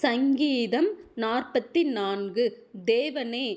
சங்கீதம் 44. தேவனே,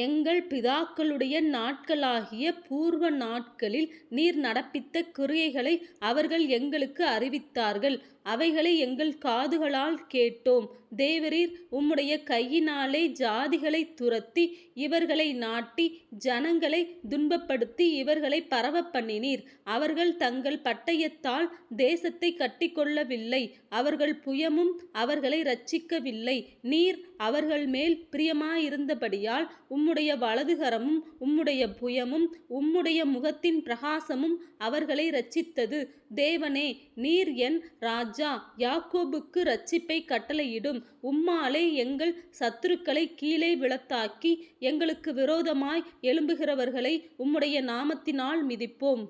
எங்கள் பிதாக்களுடைய நாட்களாகிய பூர்வ நாட்களில் நீர் நடப்பித்த கிரியைகளை அவர்கள் எங்களுக்கு அறிவித்தார்கள். அவைகளை எங்கள் காதுகளால் கேட்டோம். தேவரீர் உம்முடைய கையினாலே ஜாதிகளை துரத்தி இவர்களை நாட்டி ஜனங்களை துன்பப்படுத்தி இவர்களை பரவப் பண்ணினீர். அவர்கள் தங்கள் பட்டயத்தால் தேசத்தை கட்டிக்கொள்ளவில்லை. அவர்கள் புயமும் அவர்களை இரட்சிக்கவில்லை. நீர் அவர்கள் மேல் பிரியமாயிருந்தபடியால் உம்முடைய வலதுகரமும் உம்முடைய புயமும் உம்முடைய முகத்தின் பிரகாசமும் அவர்களை இரட்சித்தது. தேவனே, நீர் என் ராஜா, யாக்கோபுக்கு இரட்சிப்பை கட்டளையிடும். உம்மாலே எங்கள் சத்துருக்களை கீழே விழத்தாக்கி எங்களுக்கு விரோதமாய் எழும்புகிறவர்களை உம்முடைய நாமத்தினால் மிதிப்போம்.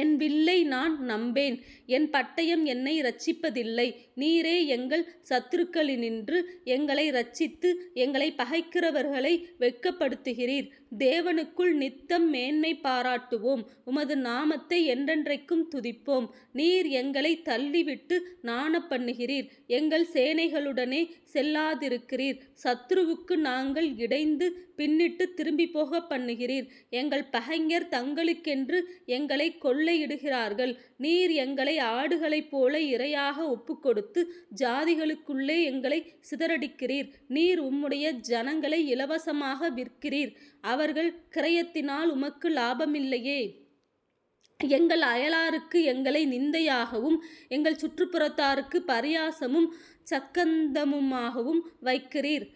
என் வில்லை நான் நம்பேன், என் பட்டயம் என்னை இரட்சிப்பதில்லை. நீரே எங்கள் சத்துருக்களினின்று எங்களை இரட்சித்து எங்களை பகைக்கிறவர்களை வெட்கப்படுத்துகிறீர். தேவனுக்குள் நித்தம் மேன்மை பாராட்டுவோம். உமது நாமத்தை என்றென்றைக்கும் துதிப்போம். நீர் எங்களை தள்ளிவிட்டு நாணப்பண்ணுகிறீர். எங்கள் சேனைகளுடனே செல்லாதிருக்கிறீர். சத்துருவுக்கு நாங்கள் இடைந்து பின்னிட்டு திரும்பி போக பண்ணுகிறீர். எங்கள் பகைஞர் தங்களுக்கென்று எங்களை கொள்ளையிடுகிறார்கள். நீர் எங்களை ஆடுகளைப் போல இரையாக ஒப்புக்கொடுத்து ஜாதிகளுக்குள்ளே எங்களை சிதறடிக்கிறீர். நீர் உம்முடைய ஜனங்களை இலவசமாக விற்கிறீர். அவர்கள் கிரயத்தினால் உமக்கு லாபமில்லையே. எங்கள் அயலாருக்கு எங்களை நிந்தையாகவும் எங்கள் சுற்றுப்புறத்தாருக்கு பரியாசமும் சக்கந்தமுமாகவும் வைக்கிறீர்.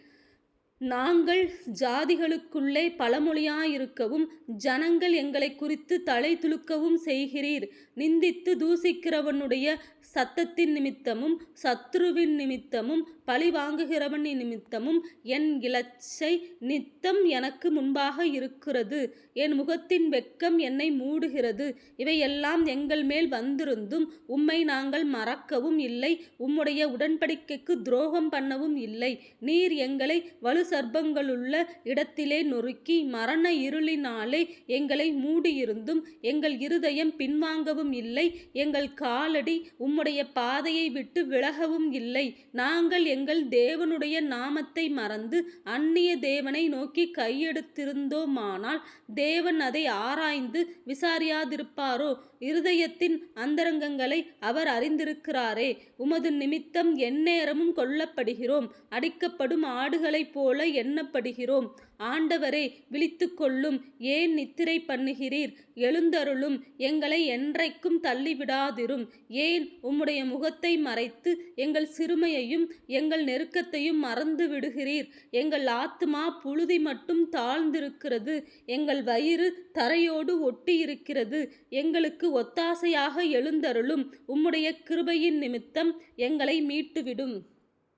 நாங்கள் ஜாதிகளுக்குள்ளே பழமொழியாயிருக்கவும் ஜனங்கள் எங்களை குறித்து தலை துலுக்கவும் செய்கிறீர். நிந்தித்து தூசிக்கிறவனுடைய சத்தத்தின் நிமித்தமும் சத்துருவின் நிமித்தமும் பழி வாங்குகிறவன் நிமித்தமும் என் இலச்சை நித்தம் எனக்கு முன்பாக இருக்கிறது. என் முகத்தின் வெட்கம் என்னை மூடுகிறது. இவையெல்லாம் எங்கள் மேல் வந்திருந்தும் உம்மை நாங்கள் மறக்கவும் இல்லை. உம்முடைய உடன்படிக்கைக்கு துரோகம் பண்ணவும் இல்லை. நீர் எங்களை வலு சர்ப்பங்களுள்ள இடத்திலே நொறுக்கி மரண இருளினாலே எங்களை மூடியிருந்தும் எங்கள் இருதயம் பின்வாங்கவும் இல்லை. எங்கள் காலடி உம்முடைய பாதையை விட்டு விலகவும் இல்லை. நாங்கள் எங்கள் தேவனுடைய நாமத்தை மறந்து அந்நிய தேவனை நோக்கி கையெடுத்திருந்தோமானால் தேவன் அதை ஆராய்ந்து விசாரியாதிருப்பாரோ? இருதயத்தின் அந்தரங்கங்களை அவர் அறிந்திருக்கிறாரே. உமது நிமித்தம் எந்நேரமும் கொல்லப்படுகிறோம். அடிக்கப்படும் ஆடுகளைப் போல எண்ணப்படுகிறோம். ஆண்டவரே, விழித்துக்கொள்ளும். ஏன் நித்திரை பண்ணுகிறீர்? எழுந்தருளும். எங்களை என்றைக்கும் தள்ளிவிடாதிரும். ஏன் உம்முடைய முகத்தை மறைத்து எங்கள் சிறுமையையும் எங்கள் நெருக்கத்தையும் மறந்து விடுகிறீர்? எங்கள் ஆத்துமா புழுதி மட்டும் தாழ்ந்திருக்கிறது. எங்கள் வயிறு தரையோடு ஒட்டியிருக்கிறது. எங்களுக்கு ஒத்தாசையாக எழுந்தருளும். உம்முடைய கிருபையின் நிமித்தம் எங்களை மீட்டுவிடும்.